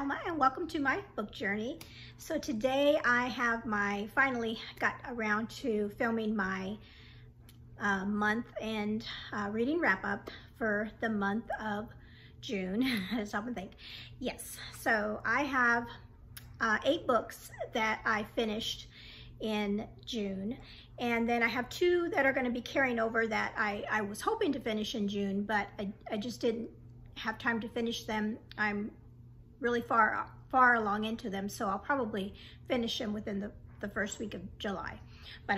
Alma, and welcome to my book journey. So today I have finally got around to filming my month and reading wrap up for the month of June. Stop and think. Yes, so I have 8 books that I finished in June, and then I have 2 that are going to be carrying over that I was hoping to finish in June, but I just didn't have time to finish them. I'm really far along into them, so I'll probably finish them within the first week of July, but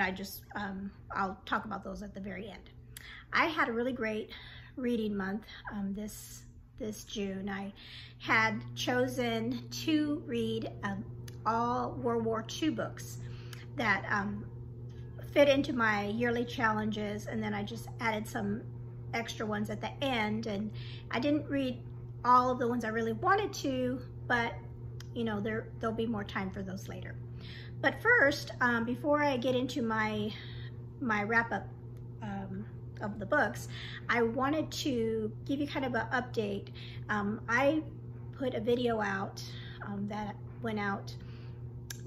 I'll talk about those at the very end. I had a really great reading month this June. I had chosen to read all World War II books that fit into my yearly challenges, and then I just added some extra ones at the end, and I didn't read all of the ones I really wanted to, but you know, there'll be more time for those later. But first, before I get into my wrap up of the books, I wanted to give you kind of an update. I put a video out that went out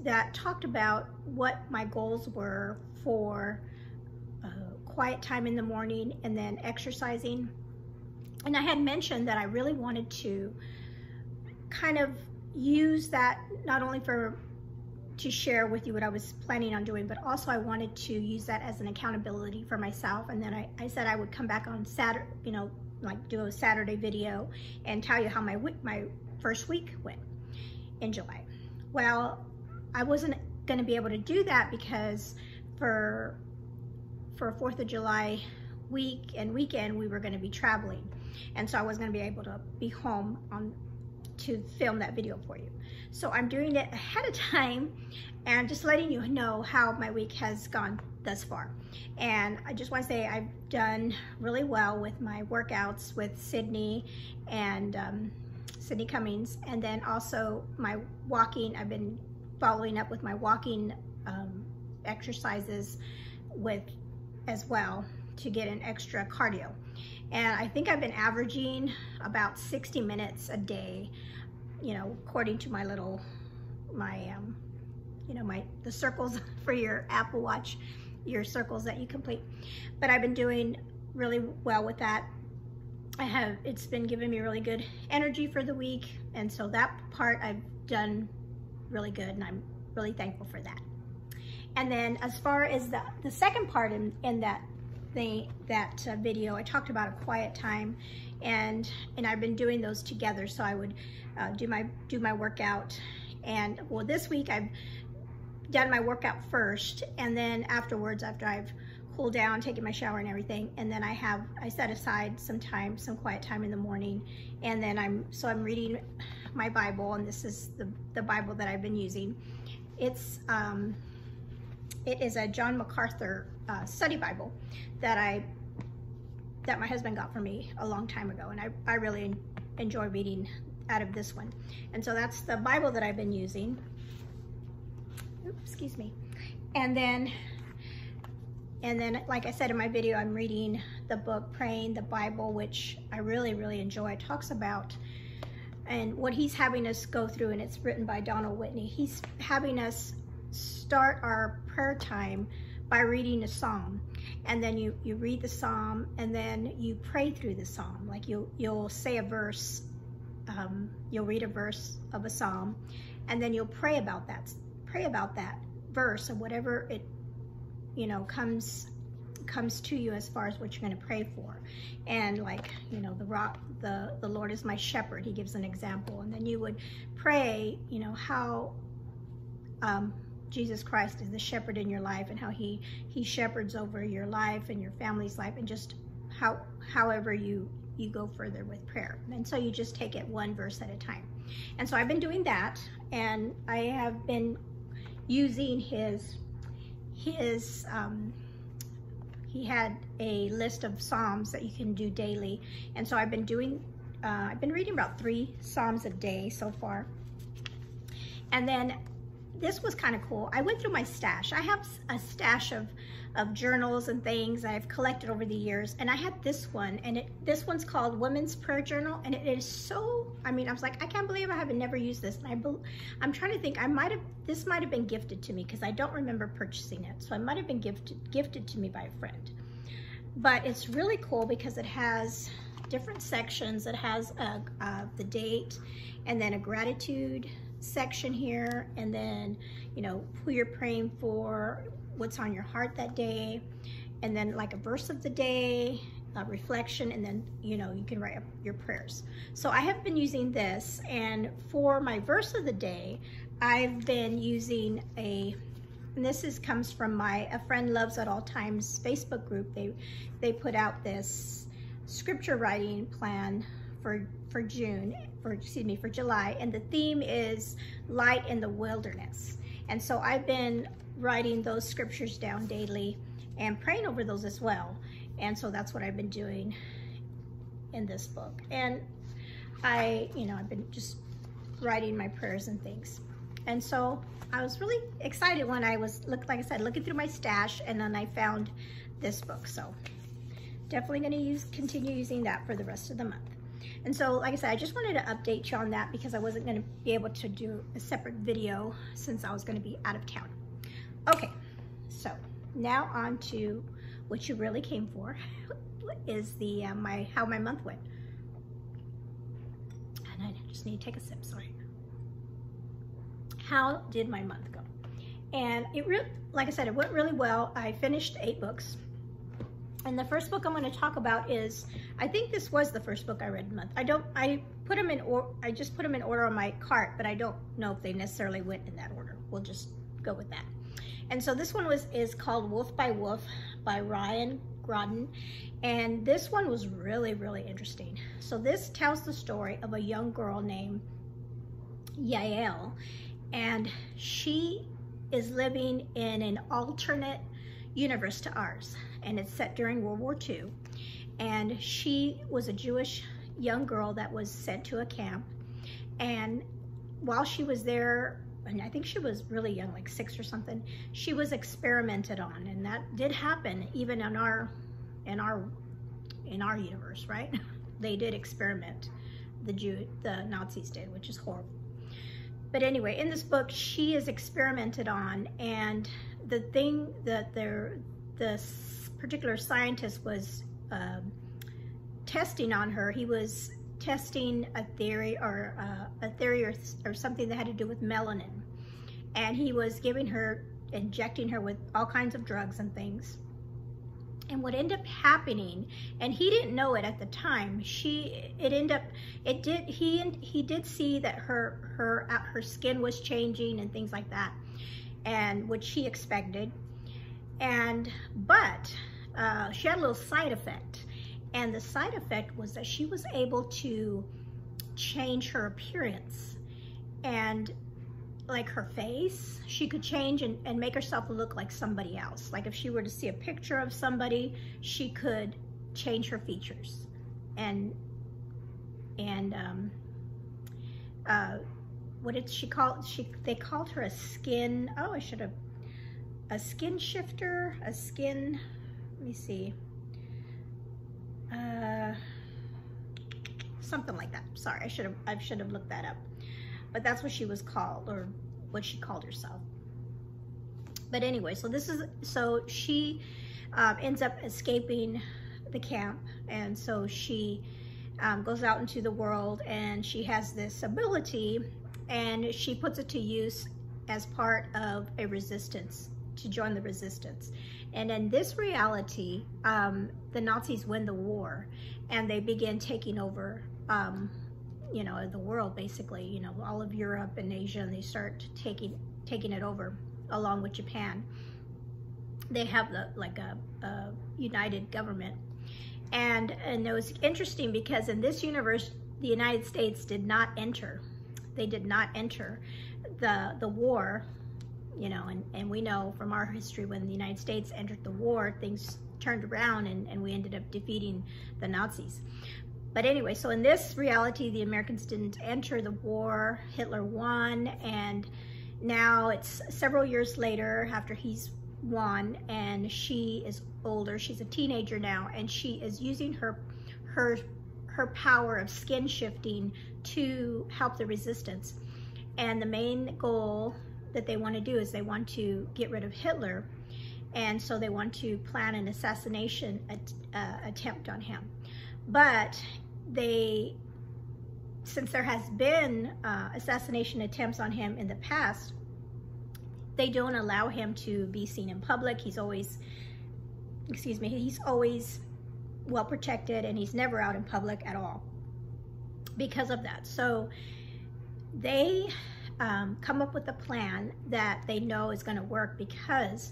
that talked about what my goals were for quiet time in the morning and then exercising. And I had mentioned that I really wanted to kind of use that not only to share with you what I was planning on doing, but also I wanted to use that as an accountability for myself. And then I said I would come back on Saturday, you know, like do a Saturday video and tell you how my first week went in July. Well, I wasn't going to be able to do that because for 4th of July week and weekend we were going to be traveling, and so I wasn't going to be able to be home to film that video for you. So I'm doing it ahead of time and just letting you know how my week has gone thus far. And I just want to say I've done really well with my workouts with Sydney and Sydney Cummings, and then also my walking. I've been following up with my walking exercises as well to get an extra cardio. And I think I've been averaging about 60 minutes a day, you know, according to my the circles for your Apple Watch, your circles that you complete. But I've been doing really well with that. It's been giving me really good energy for the week, and so that part I've done really good, and I'm really thankful for that. And then as far as the second part in that video, I talked about a quiet time, and I've been doing those together. So I would do my workout, and well, this week I've done my workout first, and then afterwards, after I've cooled down, taken my shower and everything, and then I set aside some quiet time in the morning, and then I'm reading my Bible, and this is the Bible that I've been using. It is a John MacArthur study Bible that my husband got for me a long time ago, and I really enjoy reading out of this one. And so that's the Bible that I've been using. Oops, excuse me. And then like I said in my video, I'm reading the book Praying the Bible, which I really, really enjoy. It talks about and what he's having us go through, and it's written by Donald Whitney. He's having us start our prayer time by reading a psalm, and then you read the psalm, and then you pray through the psalm. Like you'll say a verse, you'll read a verse of a psalm, and then you'll pray about that verse, and whatever it comes to you as far as what you're going to pray for. And like, you know, the Lord is my shepherd, he gives an example, and then you would pray, you know, how Jesus Christ is the shepherd in your life, and how he shepherds over your life and your family's life, and just however you go further with prayer. And so you just take it one verse at a time. And so I've been doing that, and I have been using he had a list of psalms that you can do daily, and so I've been reading about 3 psalms a day so far. And then this was kind of cool. I went through my stash. I have a stash of of journals and things I've collected over the years. And I had this one, and this one's called Women's Prayer Journal, and it is so, I mean, I was like, I can't believe I haven't never used this. And I'm trying to think, this might have been gifted to me, because I don't remember purchasing it. So it might have been gifted to me by a friend. But it's really cool because it has different sections. It has the date, and then a gratitude section here, and then, you know, who you're praying for, what's on your heart that day, and then like a verse of the day, a reflection, and then, you know, you can write up your prayers. So I have been using this, and for my verse of the day, I've been using and this comes from A Friend Loves at All Times Facebook group. They put out this scripture writing plan for July, and the theme is light in the wilderness. And so I've been writing those scriptures down daily and praying over those as well. And so that's what I've been doing in this book. And I've been just writing my prayers and things. And so I was really excited when I was, like I said, looking through my stash, and then I found this book. So definitely going to continue using that for the rest of the month. And so, like I said, I just wanted to update you on that because I wasn't going to be able to do a separate video since I was going to be out of town. Okay, so now on to what you really came for, is the how my month went. And I just need to take a sip, sorry. How did my month go? And it really, like I said, it went really well. I finished 8 books. And the first book I'm going to talk about is, I think this was the first book I read in a month. I just put them in order on my cart, but I don't know if they necessarily went in that order. We'll just go with that. And so this one is called Wolf by Wolf by Ryan Grodin. And this one was really, really interesting. So this tells the story of a young girl named Yael, and she is living in an alternate universe to ours, and it's set during World War II. And she was a Jewish young girl that was sent to a camp, and while she was there, and I think she was really young, like 6 or something, she was experimented on, and that did happen even in our universe, right? They did experiment, the Nazis did, which is horrible. But anyway, in this book, she is experimented on, and the thing that this particular scientist was testing on her, he was testing a theory or something that had to do with melanin. And he was injecting her with all kinds of drugs and things. And what ended up happening, and he didn't know it at the time, he did see that her skin was changing and things like that, and which he expected. But she had a little side effect, and the side effect was that she was able to change her appearance, and like her face, she could change and make herself look like somebody else. Like if she were to see a picture of somebody, she could change her features. And what did she call? They called her a skin. Oh, a skin shifter, a skin. Let me see. Something like that. Sorry, I should have looked that up. But that's what she was called, or what she called herself. But anyway, so she ends up escaping the camp, and so she goes out into the world, and she has this ability, and she puts it to use as part of a resistance, to join the resistance. And in this reality, the Nazis win the war, and they begin taking over the world, basically, all of Europe and Asia, and they start taking it over along with Japan. They have a united government. And it was interesting because in this universe, the United States did not enter. They did not enter the war, and we know from our history, when the United States entered the war, things turned around, and we ended up defeating the Nazis. But anyway, so in this reality, the Americans didn't enter the war. Hitler won, and now it's several years later, after he's one, and she is older. She's a teenager now, and she is using her power of skin shifting to help the resistance. And the main goal that they want to do is they want to get rid of Hitler, and so they want to plan an assassination attempt on him. But since there has been assassination attempts on him in the past, they don't allow him to be seen in public. He's always, he's always well protected, and he's never out in public at all because of that. So they come up with a plan that they know is going to work, because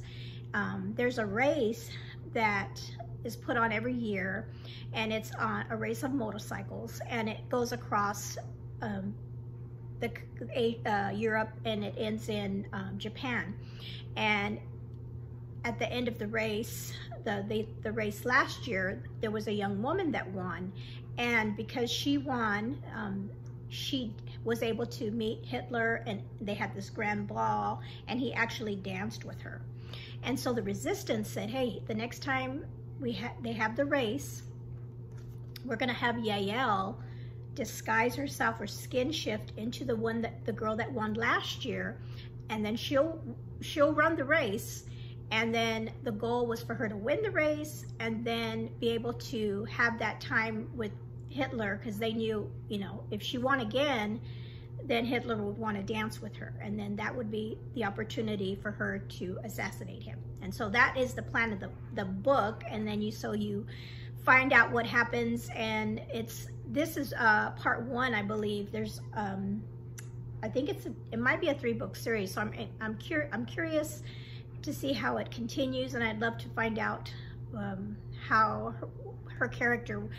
there's a race that is put on every year, and it's on a race of motorcycles, and it goes across Europe, and it ends in Japan. And at the end of the race, the race last year, there was a young woman that won, and because she won, she was able to meet Hitler, and they had this grand ball, and he actually danced with her. And so the resistance said, hey, the next time they have the race, we're gonna have Yael disguise herself or skin shift into the girl that won last year, and then she'll run the race. And then the goal was for her to win the race and then be able to have that time with Hitler, because they knew, you know, if she won again, then Hitler would want to dance with her, and then that would be the opportunity for her to assassinate him. And so that is the plan of the book. And then you find out what happens, and this is part one, I believe. There's I think it might be a 3-book series, so I'm curious to see how it continues, and I'd love to find out how her character.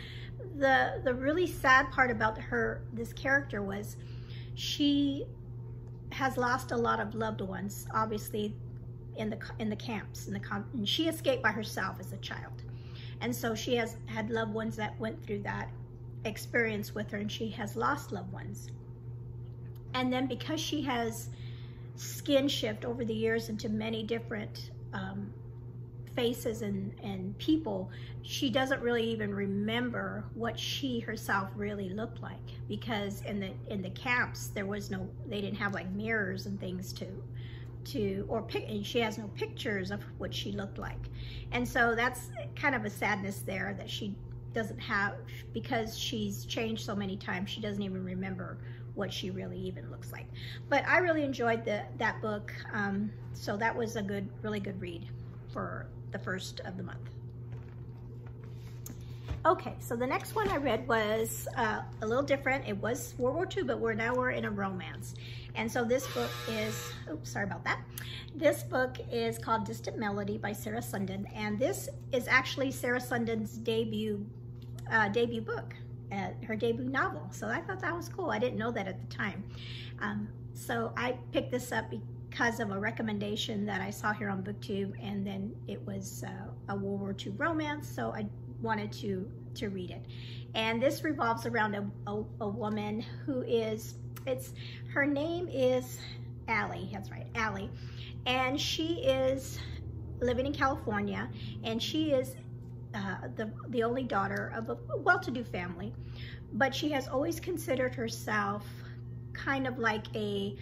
The really sad part about this character was she has lost a lot of loved ones, obviously, in the camps, and she escaped by herself as a child. And so she has had loved ones that went through that experience with her, and she has lost loved ones. And then because she has skin shift over the years into many different faces and people, she doesn't really even remember what she herself really looked like, because in the camps they didn't have like mirrors and things and she has no pictures of what she looked like. And so that's kind of a sadness there, that she doesn't have, because she's changed so many times, she doesn't even remember what she really even looks like. But I really enjoyed that book, so that was a really good read for the first of the month. Okay, so the next one I read was a little different. It was World War II, but now we're in a romance. And so this book is, oops, sorry about that. This book is called Distant Melody by Sarah Sundin, and this is actually Sarah Sundin's debut book, her debut novel. So I thought that was cool. I didn't know that at the time. So I picked this up because of a recommendation that I saw here on BookTube, and then it was a World War II romance, so I wanted to read it. And this revolves around a woman who is, her name is Allie, that's right, Allie, and she is living in California, and she is the only daughter of a well-to-do family, but she has always considered herself kind of like a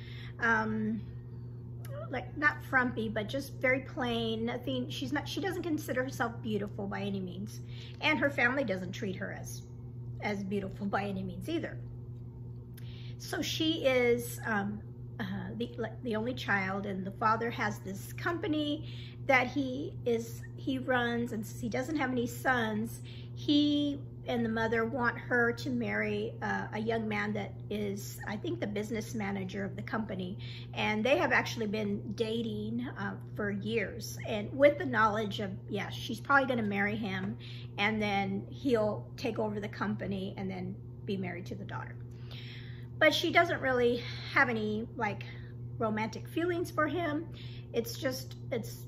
like not frumpy, but just very plain. Nothing. She doesn't consider herself beautiful by any means, and her family doesn't treat her as beautiful by any means either. So she is the only child, and the father has this company that he runs, and since he doesn't have any sons, he and the mother want her to marry a young man that is, I think, the business manager of the company. And they have actually been dating for years, and with the knowledge of, yeah, she's probably going to marry him, and then he'll take over the company and then be married to the daughter. But she doesn't really have any like romantic feelings for him. It's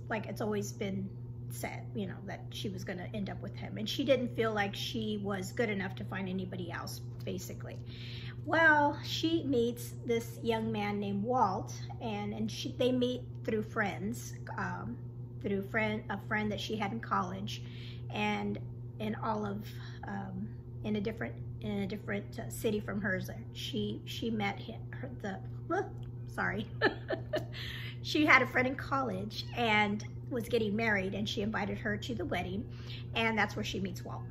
like it's always been said, you know, that she was going to end up with him, and she didn't feel like she was good enough to find anybody else, basically. Well, she meets this young man named Walt, and they meet through friends, through a friend that she had in college, and in Olive, in a different city from hers. She met sorry. She had a friend in college and was getting married, and she invited her to the wedding, and that's where she meets Walt.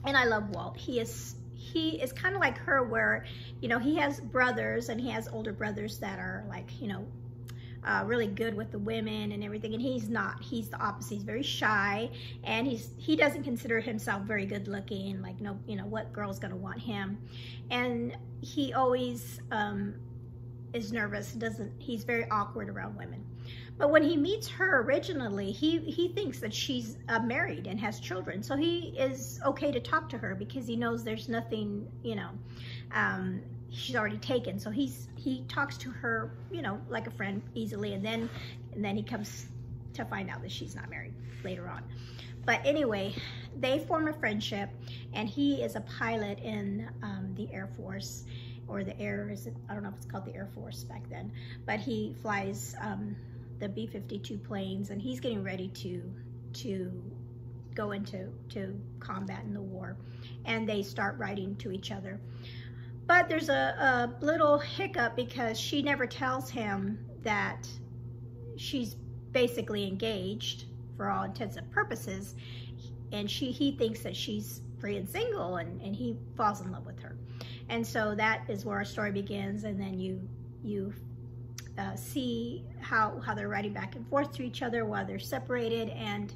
And I love Walt. He is kind of like her, where, you know, he has brothers, and he has older brothers that are like, you know, really good with the women and everything, and he's not. He's the opposite. He's very shy, and he doesn't consider himself very good looking. Like, no, you know, what girl's gonna want him? And he always is nervous. He's very awkward around women. But when he meets her originally, he thinks that she's married and has children, so he is okay to talk to her because he knows there's nothing, you know, she's already taken. So he talks to her, you know, like a friend easily, and then he comes to find out that she's not married later on. But anyway, they form a friendship, and he is a pilot in the Air Force, or the Air, I don't know if it's called the Air Force back then, but he flies the B-52 planes, and he's getting ready to go into combat in the war, and they start writing to each other. But there's a little hiccup because she never tells him that she's basically engaged for all intents and purposes, and he thinks that she's free and single, and he falls in love with her. And so that is where our story begins, and then you see how they're writing back and forth to each other while they're separated, and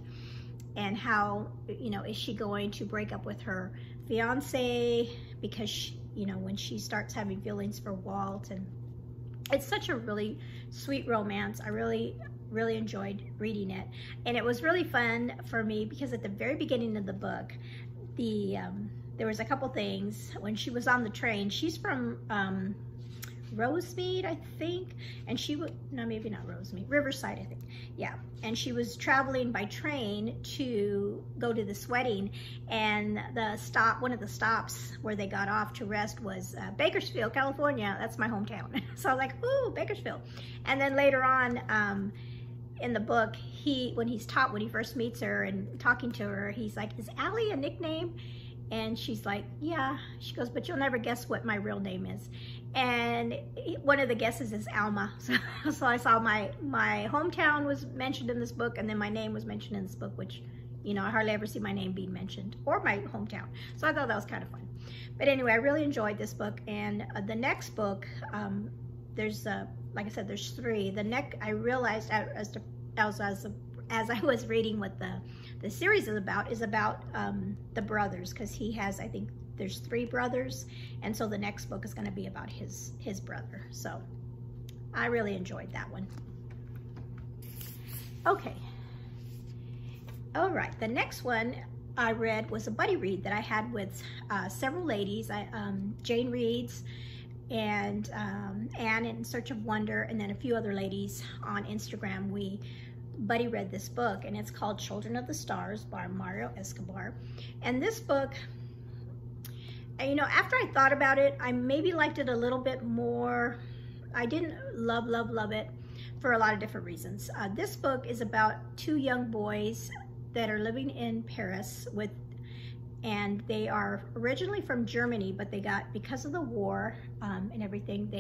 how, you know, is she going to break up with her fiance because she, you know, when she starts having feelings for Walt. And it's such a really sweet romance. I really enjoyed reading it, and it was really fun for me because at the very beginning of the book, there was a couple things. When she was on the train, she's from Rosemead, I think, and no, maybe not Rosemead, Riverside, I think, yeah. And she was traveling by train to go to this wedding, and one of the stops where they got off to rest was Bakersfield, California. That's my hometown. So I was like, ooh, Bakersfield. And then later on, in the book, when he first meets her and talking to her, he's like, is Allie a nickname? And she's like, yeah. She goes, but you'll never guess what my real name is. And one of the guesses is Alma. So I saw my hometown was mentioned in this book, and then my name was mentioned in this book, which, you know, I hardly ever see my name being mentioned, or my hometown. So I thought that was kind of fun. But anyway, I really enjoyed this book. And the next book, there's, like I said, there's 3. I realized as I was reading what the series is about the brothers, because he has, I think there's 3 brothers, and so the next book is going to be about his brother. So I really enjoyed that one. Okay, all right, the next one I read was a buddy read that I had with several ladies. Jane reads, and Anne in Search of Wonder, and then a few other ladies on Instagram. We buddy read this book, and it's called Children of the Stars by Mario Escobar. And this book, you know, after I thought about it, I maybe liked it a little bit more. I didn't love it for a lot of different reasons. This book is about 2 young boys that are living in Paris and they are originally from Germany, but because of the war and everything,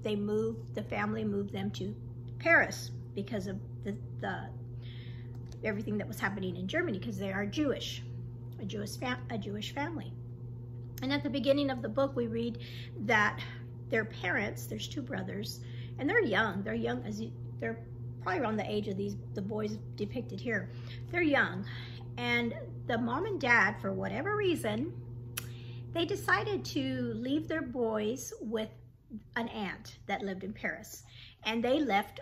the family moved them to Paris because of everything that was happening in Germany, because they are Jewish, a Jewish family. And at the beginning of the book, we read that their parents, there's 2 brothers, and they're young. They're probably around the age of the boys depicted here. They're young, and the mom and dad, for whatever reason, they decided to leave their boys with an aunt that lived in Paris. And they left,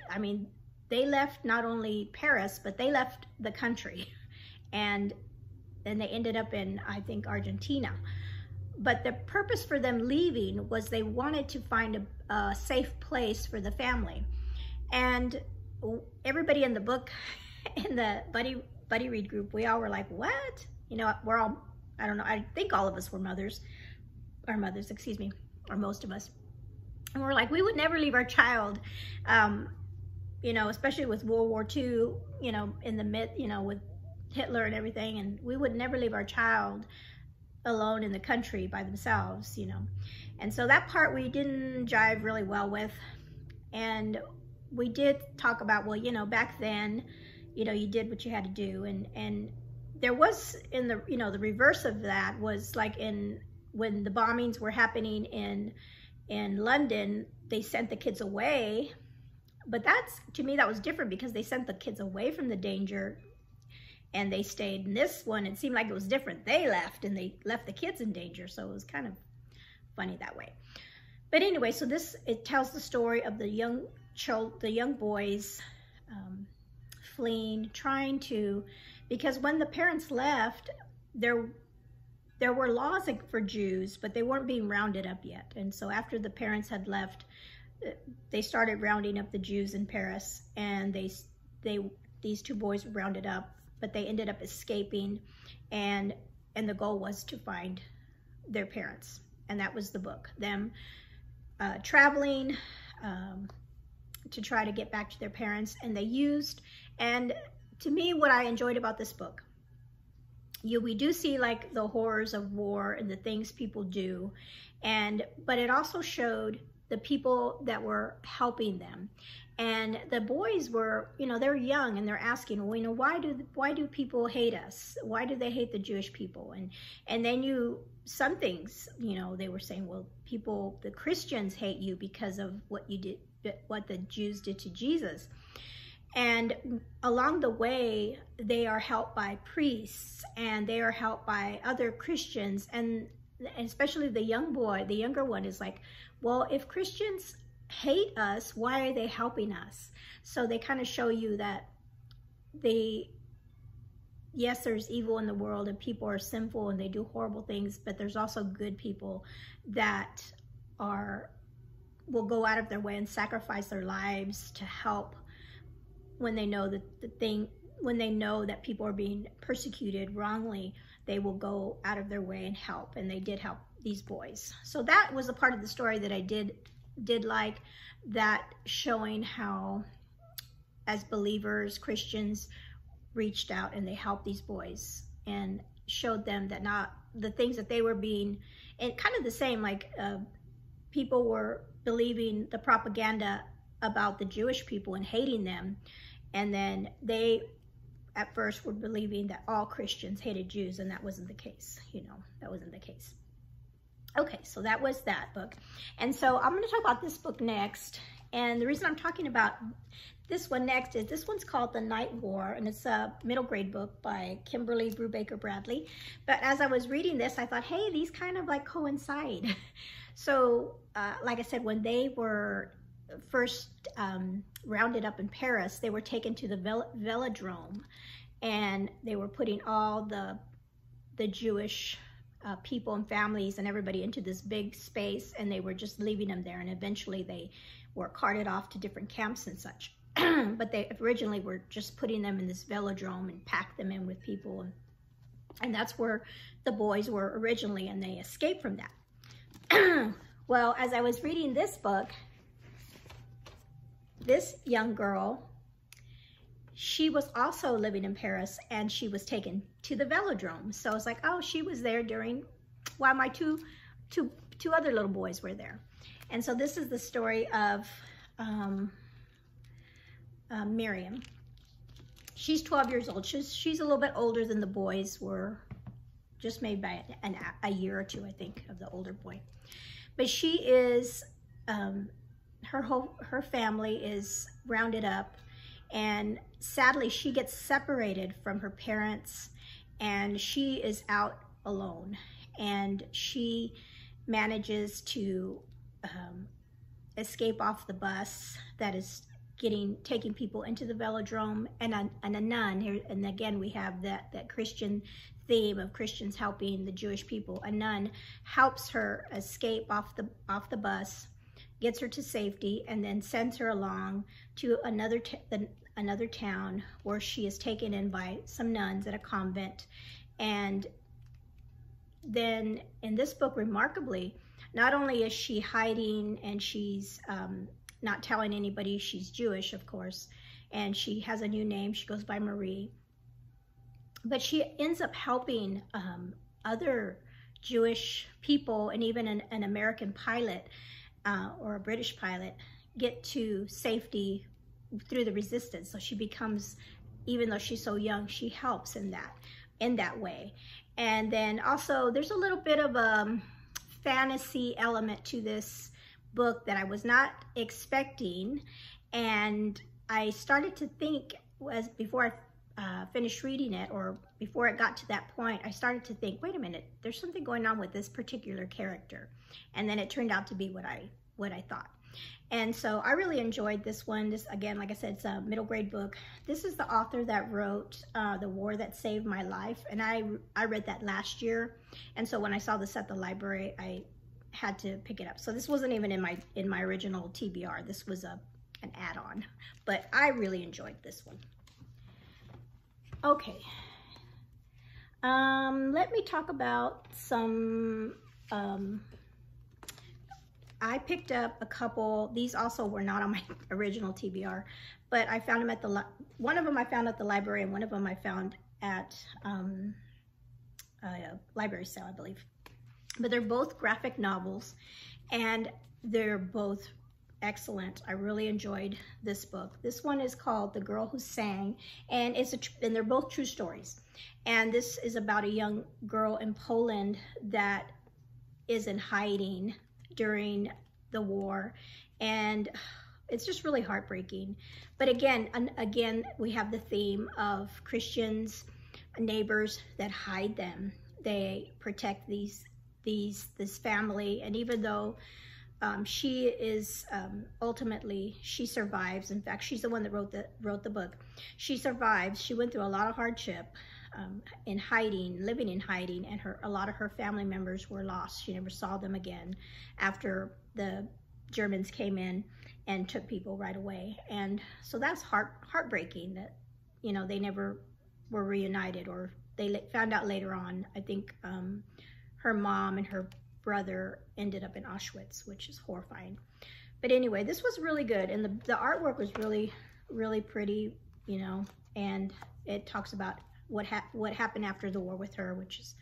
they left not only Paris, but they left the country. And then they ended up in, I think, Argentina. But the purpose for them leaving was they wanted to find a safe place for the family. And everybody in the book, in the buddy read group, we all were like, what? You know, we're all, I don't know, I think all of us were mothers, or most of us. And we're like, we would never leave our child you know, especially with World War II, you know, in the mid, you know, with Hitler and everything, and we would never leave our child alone in the country by themselves, you know. And so that part we didn't jive really well with. And we did talk about, well, you know, back then, you know, you did what you had to do. And there was, in the, you know, the reverse of that was like when the bombings were happening in London, they sent the kids away. But that's, to me, that was different, because they sent the kids away from the danger and they stayed. In this one, it seemed like it was different. They left, and they left the kids in danger. So it was kind of funny that way. But anyway, so this, it tells the story of the young boys fleeing, trying to, because when the parents left, there were laws for Jews, but they weren't being rounded up yet. And so after the parents had left, they started rounding up the Jews in Paris, and these two boys were rounded up, but they ended up escaping, and the goal was to find their parents. And that was the book, them traveling to try to get back to their parents. And they used, and to me, what I enjoyed about this book, we do see like the horrors of war and the things people do, but it also showed the people that were helping them. And the boys were, you know, they're young, and they're asking, well, you know, why do people hate us? Why do they hate the Jewish people? And then some things, you know, they were saying, well, the Christians hate you because of what you did, what the Jews did to Jesus. And along the way, they are helped by priests, and they are helped by other Christians. And especially the younger one is like, well, if Christians hate us, why are they helping us? So they kind of show you that yes, there's evil in the world, and people are sinful and they do horrible things, but there's also good people that will go out of their way and sacrifice their lives to help when they know that people are being persecuted wrongly. They will go out of their way and help, and they did help these boys. So that was a part of the story that I did like, that showing how, as believers, Christians reached out and they helped these boys and showed them that not the things that they were being, and kind of the same, like people were believing the propaganda about the Jewish people and hating them, and then they at first were believing that all Christians hated Jews, and that wasn't the case. You know, that wasn't the case. Okay, so that was that book. And so I'm going to talk about this book next. And the reason I'm talking about this one next is this one's called The Night War, and it's a middle grade book by Kimberly Brubaker Bradley. But as I was reading this, I thought, hey, these kind of like coincide. So like I said, when they were first rounded up in Paris, they were taken to the velodrome, and they were putting all the Jewish people and families and everybody into this big space, and they were just leaving them there, and eventually they were carted off to different camps and such. But they originally were just putting them in this velodrome and packed them in with people, and that's where the boys were originally, and they escaped from that. Well, as I was reading this book, this young girl, she was also living in Paris, and she was taken to the velodrome. So it's like, oh, she was there while my two other little boys were there. And so this is the story of Miriam. She's 12 years old. She's a little bit older than the boys were, just maybe by a year or two, I think, of the older boy. But she is, her family is rounded up, and sadly she gets separated from her parents, and she is out alone, and she manages to escape off the bus that is taking people into the velodrome, and a nun here, and again we have that Christian theme of Christians helping the Jewish people. A nun helps her escape off the bus, gets her to safety, and then sends her along to another town where she is taken in by some nuns at a convent. And then in this book, remarkably, not only is she hiding and she's not telling anybody she's Jewish, of course, and she has a new name. She goes by Marie, but she ends up helping other Jewish people and even an American pilot or a British pilot get to safety through the resistance. So she becomes, even though she's so young, she helps in that way. And then also there's a little bit of a fantasy element to this book that I was not expecting, and I started to think, before I finished reading it, or before it got to that point, I started to think, wait a minute, there's something going on with this particular character. And then it turned out to be what I thought. And so I really enjoyed this one. This, again, like I said, it's a middle grade book. This is the author that wrote The War That Saved My Life, and I read that last year. And so when I saw this at the library, I had to pick it up. So this wasn't even in my original TBR. This was an add-on, but I really enjoyed this one. Okay, let me talk about some, I picked up a couple. These also were not on my original TBR, but I found them at one of them I found at the library, and one of them I found at a library sale, I believe. But they're both graphic novels, and they're both excellent. I really enjoyed this book. This one is called The Girl Who Sang, and and they're both true stories. And this is about a young girl in Poland that is in hiding during the war, and it's just really heartbreaking. But again, we have the theme of Christians, neighbors that hide them. They protect this family, and even though she is ultimately, she survives. In fact, she's the one that wrote the book. She survives. She went through a lot of hardship in hiding, living in hiding, and a lot of her family members were lost. She never saw them again after the Germans came in and took people right away. And so that's heartbreaking that, you know, they never were reunited, or they found out later on. I think her mom and her brother ended up in Auschwitz, which is horrifying. But anyway, this was really good, and the artwork was really, really pretty, you know, and it talks about what happened after the war with her, which is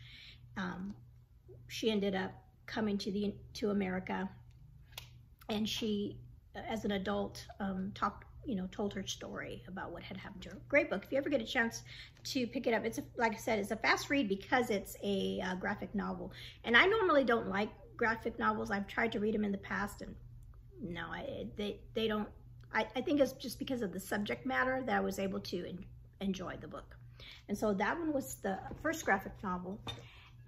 she ended up coming to America, and she, as an adult, told her story about what had happened to her. Great book. If you ever get a chance to pick it up, like I said, it's a fast read because it's a graphic novel. And I normally don't like graphic novels. I've tried to read them in the past, and no, they don't. I think it's just because of the subject matter that I was able to enjoy the book. And so that one was the first graphic novel.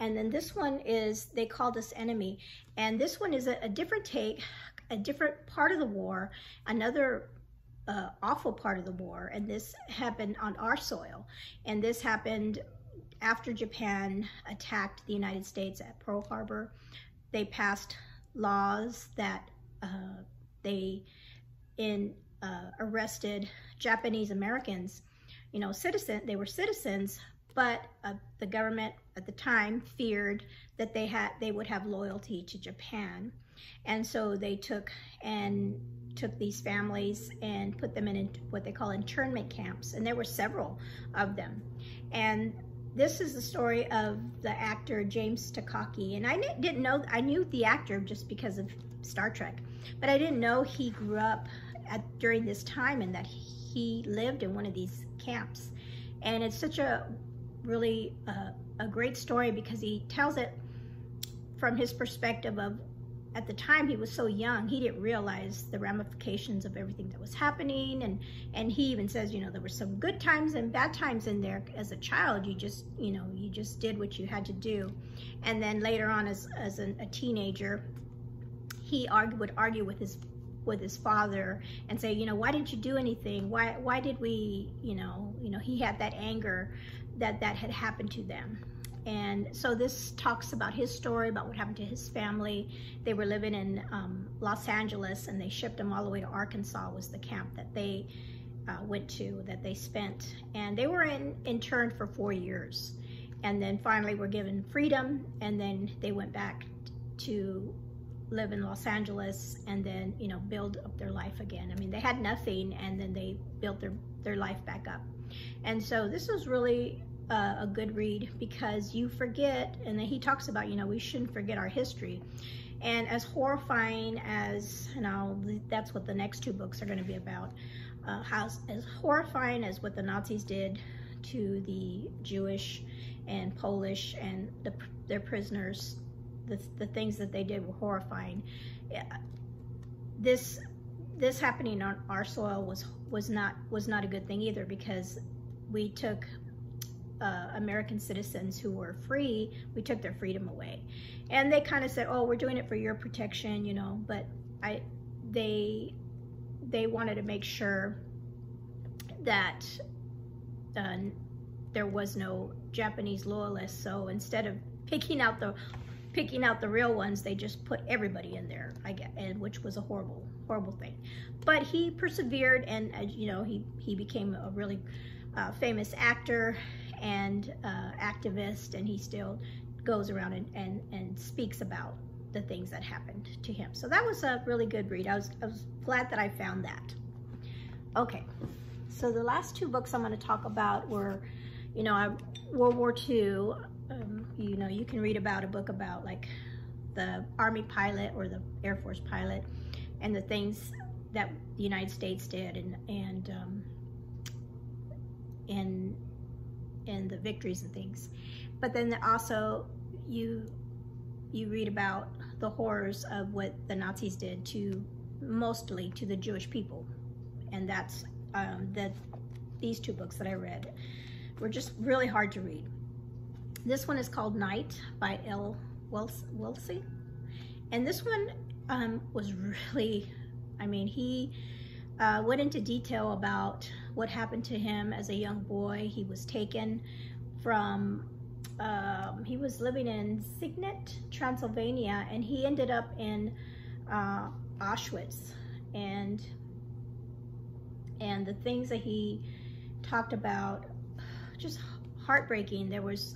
And then this one is They Called Us Enemy. And this one is a different take, a different part of the war, another awful part of the war. And this happened on our soil. And this happened after Japan attacked the United States at Pearl Harbor. They passed laws that they arrested Japanese Americans. You know, they were citizens, but the government at the time feared that they would have loyalty to Japan. And so they took these families and put them in what they call internment camps. And there were several of them. And this is the story of the actor James Takaki. And I didn't know, I knew the actor just because of Star Trek, but I didn't know he grew up during this time and that he lived in one of these camps. And it's such a really a great story because he tells it from his perspective of, at the time he was so young, he didn't realize the ramifications of everything that was happening. And he even says, you know, there were some good times and bad times in there. As a child, you just did what you had to do. And then later on, as a teenager, he would argue with his father and say, you know, why didn't you do anything? Why did we, you know, he had that anger that had happened to them. And so this talks about his story, about what happened to his family. They were living in Los Angeles, and they shipped them all the way to Arkansas, was the camp that they went to, that they spent. And they were interned for 4 years. And then finally were given freedom, and then they went back to live in Los Angeles and then, you know, build up their life again. I mean, they had nothing and then they built their life back up. And so this was really a good read, because you forget, and then he talks about, you know, we shouldn't forget our history. And as horrifying as, you know, that's what the next two books are going to be about, as horrifying as what the Nazis did to the Jewish and Polish and their prisoners, the things that they did were horrifying. This happening on our soil was not a good thing either, because we took American citizens who were free, we took their freedom away. And they kind of said, oh, we're doing it for your protection, you know, but they wanted to make sure that there was no Japanese loyalists. So instead of picking out the real ones, they just put everybody in there, I guess, and which was a horrible thing. But he persevered, and you know, he became a really famous actor and activist, and he still goes around and speaks about the things that happened to him. So that was a really good read. I was glad that I found that. Okay, so the last two books I'm going to talk about were, you know, World War II. You know, you can read about a book about like the Army pilot or the Air Force pilot and the things that the United States did, and the victories and things. But then also you read about the horrors of what the Nazis did mostly to the Jewish people. And that's these two books that I read were just really hard to read. This one is called Night by L. Wellesley. And this one was really, I mean, he went into detail about what happened to him as a young boy. He was taken from, he was living in Signet, Transylvania, and he ended up in Auschwitz. And the things that he talked about, just heartbreaking. There was,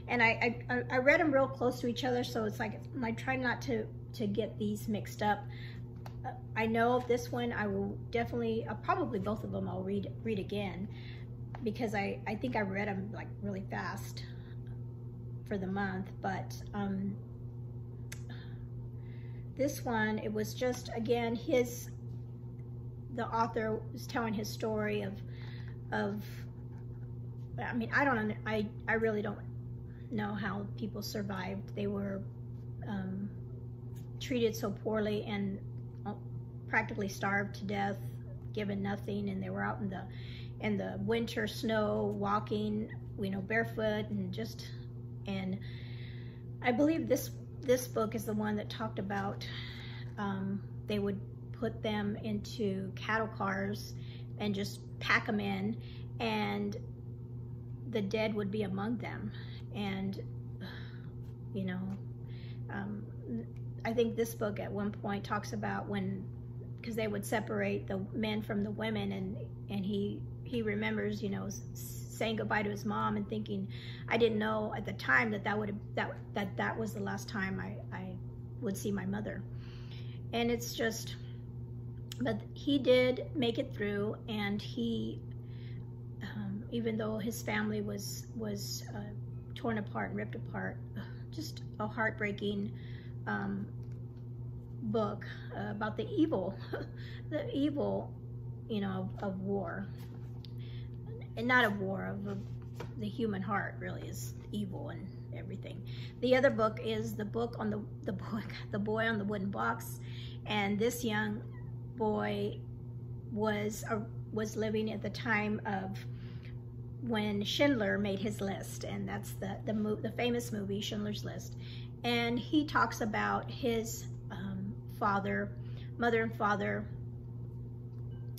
and I read them real close to each other, so it's like I try not to get these mixed up. I know this one I will definitely, probably both of them I'll read again, because I think I read them like really fast for the month. But this one, it was just, again, the author was telling his story of I mean, I really don't know how people survived. They were treated so poorly and practically starved to death, given nothing, and they were out in the winter snow, walking, you know, barefoot, and I believe this book is the one that talked about they would put them into cattle cars and just pack them in, and the dead would be among them. And you know, I think this book at one point talks about because they would separate the men from the women, and he remembers, you know, saying goodbye to his mom and thinking, I didn't know at the time that was the last time I would see my mother. And it's just, but he did make it through, and he even though his family was torn apart and ripped apart, just a heartbreaking book about the evil, you know, of war, and not of war, of the human heart really is evil and everything. The other book is the boy on the wooden box, and this young boy was living at the time of when Schindler made his list, and that's the famous movie Schindler's List. And he talks about his mother and father,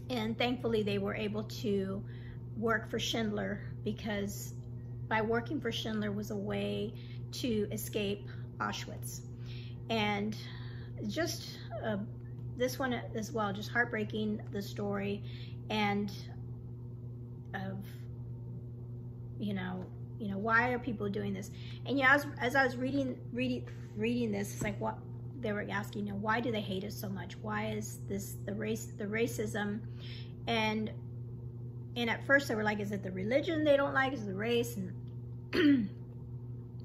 and thankfully they were able to work for Schindler, because by working for Schindler was a way to escape Auschwitz. And just this one as well, just heartbreaking, the story, and of you know, why are people doing this? And yeah, as I was reading this, it's like, they were asking, you know, why do they hate us so much? Why is this the racism? And at first they were like, is it the religion they don't like? Is it the race? And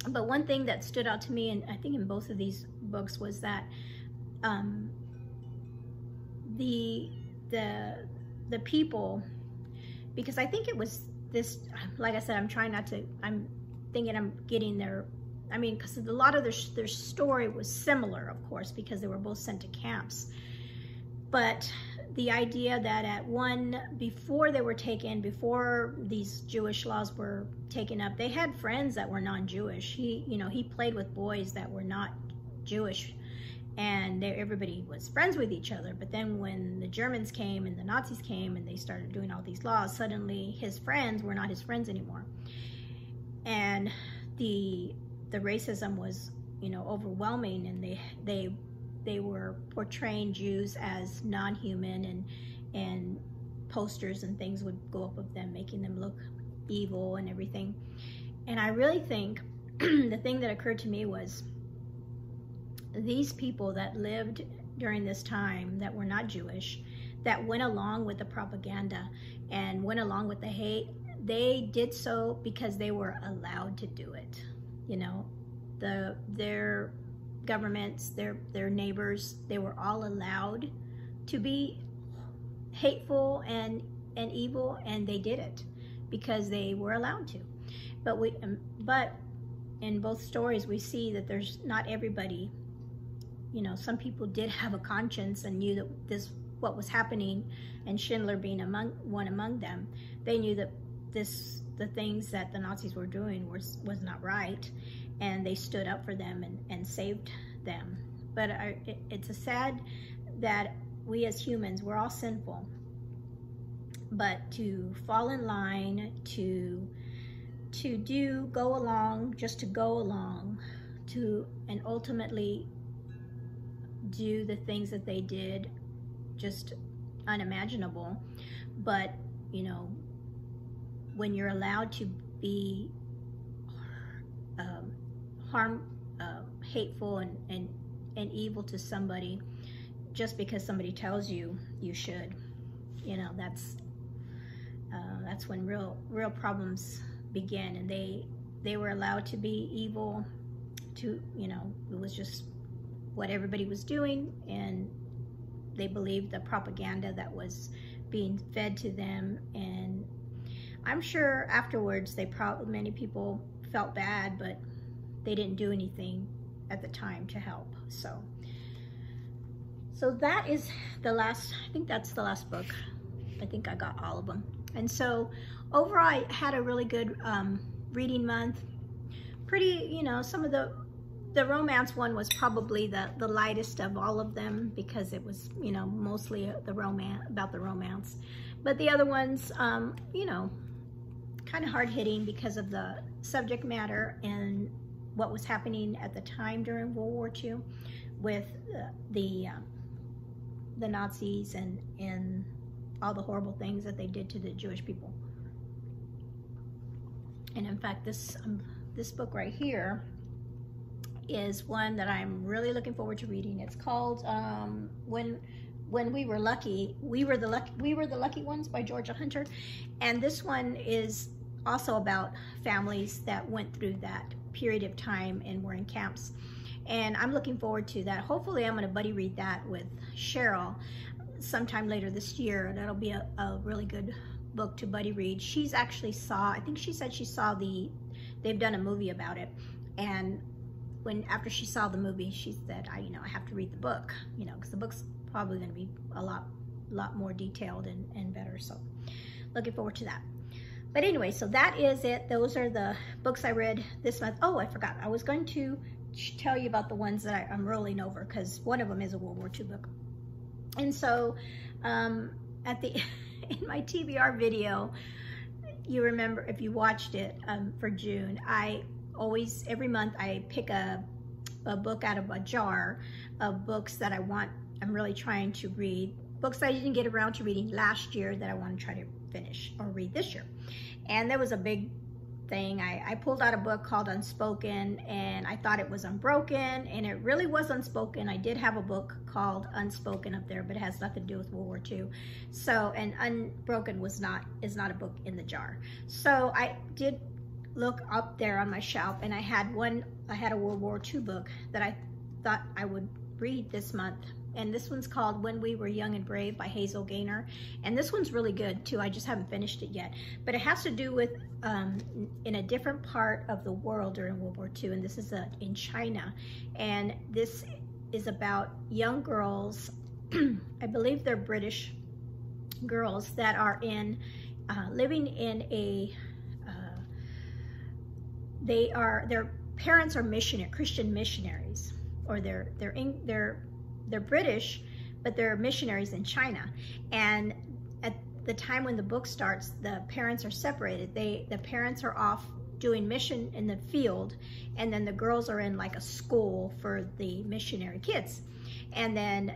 but one thing that stood out to me, and I think in both of these books, was that the people, because I think it was this, like I said, I'm thinking I'm getting their, I mean, because a lot of their story was similar, of course, because they were both sent to camps. But the idea that before they were taken, before these Jewish laws were taken up, they had friends that were non-Jewish. He played with boys that were not Jewish, and everybody was friends with each other. But then when the Germans came and the Nazis came and they started doing all these laws, suddenly his friends were not his friends anymore. And the racism was, overwhelming, and they were portraying Jews as non-human, and posters and things would go up of them, making them look evil and everything. And I really think the thing that occurred to me was these people that lived during this time that were not Jewish, that went along with the propaganda and went along with the hate, they did so because they were allowed to do it. Their governments, their neighbors, they were all allowed to be hateful and evil, and they did it because they were allowed to. But in both stories we see that there's not everybody, some people did have a conscience and knew that what was happening, and Schindler being one among them, they knew that the things that the Nazis were doing was not right, and they stood up for them and saved them. But it's a sad that we as humans, we're all sinful, but to fall in line, to go along, just to go along, and ultimately do the things that they did, just unimaginable. But when you're allowed to be hateful and evil to somebody just because somebody tells you should, that's when real problems begin. And they were allowed to be evil, it was just what everybody was doing, and they believed the propaganda that was being fed to them. And I'm sure afterwards many people felt bad, but they didn't do anything at the time to help. So that is I think that's the last book. I think I got all of them. And so overall, I had a really good reading month. Pretty, some of the romance one was probably the lightest of all of them, because it was, mostly about the romance. But the other ones, kind of hard-hitting because of the subject matter and what was happening at the time during World War II with the Nazis and all the horrible things that they did to the Jewish people. And in fact, this book right here is one that I'm really looking forward to reading. It's called When We Were Lucky, We Were the Lucky Ones by Georgia Hunter. And this one is also about families that went through that period of time and were in camps. And I'm looking forward to that. Hopefully I'm going to buddy read that with Cheryl sometime later this year. That'll be a really good book to buddy read. She's actually I think she said she saw they've done a movie about it. And after she saw the movie, she said, I have to read the book, because the book's probably going to be a lot more detailed and better. So looking forward to that. But anyway, so that is it. Those are the books I read this month. Oh, I forgot. I was going to tell you about the ones that I'm rolling over, because one of them is a World War II book. And so in my TBR video, you remember, if you watched it for June, every month I pick a book out of a jar of books that I'm really trying to read. Books I didn't get around to reading last year that I want to try to finish or read this year. And there was a big thing. I pulled out a book called Unspoken, and I thought it was Unbroken, and it really was Unspoken. I did have a book called Unspoken up there, but it has nothing to do with World War II. So, and Unbroken is not a book in the jar. So I did look up there on my shelf, and I had a World War II book that I thought I would read this month. And this one's called When We Were Young and Brave by Hazel Gaynor. And this one's really good too. I just haven't finished it yet. But it has to do with in a different part of the world during World War II. And this is in China. And this is about young girls, I believe they're British girls that are living in a, their parents are Christian missionaries, or they're British, but they're missionaries in China. And at the time when the book starts, the parents are separated. The parents are off doing mission in the field, and then the girls are in like a school for the missionary kids. And then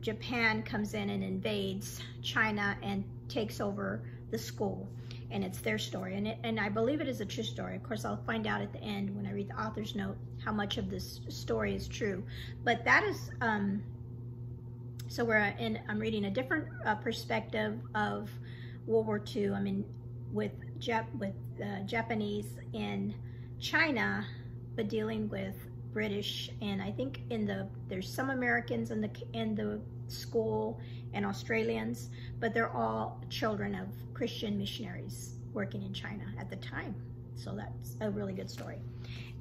Japan comes in and invades China and takes over the school. And it's their story, and I believe it is a true story. Of course, I'll find out at the end when I read the author's note how much of this story is true. But that is, so I'm reading a different perspective of World War II. I mean, with Japanese in China, but dealing with British, and I think there's some Americans in the school and Australians, but they're all children of Christian missionaries working in China at the time. So that's a really good story.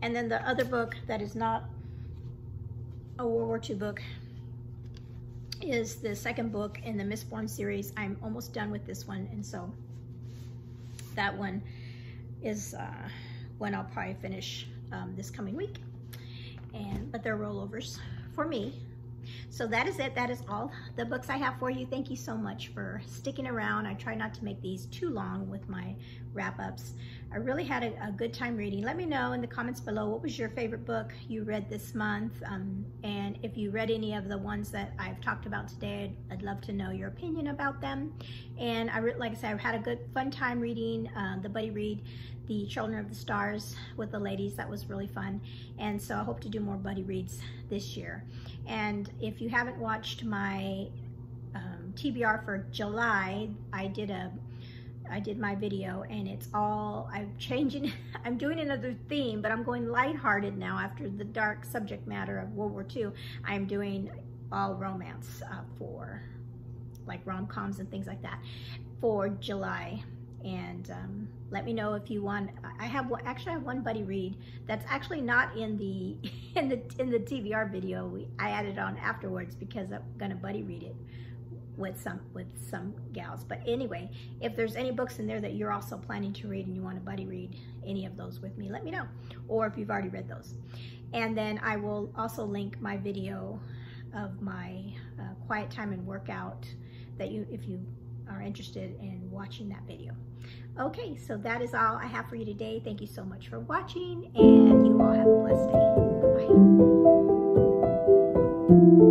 And then the other book that is not a World War II book is the second book in the Mistborn series. I'm almost done with this one, and so that one is when I'll probably finish this coming week. But they're rollovers for me. So that is it. That is all the books I have for you. Thank you so much for sticking around. I try not to make these too long with my wrap-ups. I really had a good time reading. Let me know in the comments below, what was your favorite book you read this month? And if you read any of the ones that I've talked about today, I'd love to know your opinion about them. And like I said, I've had a fun time reading the buddy read, The Children of the Stars with the ladies. That was really fun. And so I hope to do more buddy reads this year. And if you haven't watched my TBR for July, I did my video, and it's all, I'm doing another theme, but I'm going lighthearted now after the dark subject matter of World War II. I'm doing all romance for like rom-coms and things like that for July. And let me know if you want. I have one buddy read that's actually not in the TBR video. I added on afterwards because I'm gonna buddy read it with some gals. But anyway, if there's any books in there that you're also planning to read and you want to buddy read any of those with me, let me know. Or if you've already read those. And then I will also link my video of my quiet time and workout that if you are interested in watching that video. Okay, so that is all I have for you today. Thank you so much for watching, and you all have a blessed day. Bye-bye.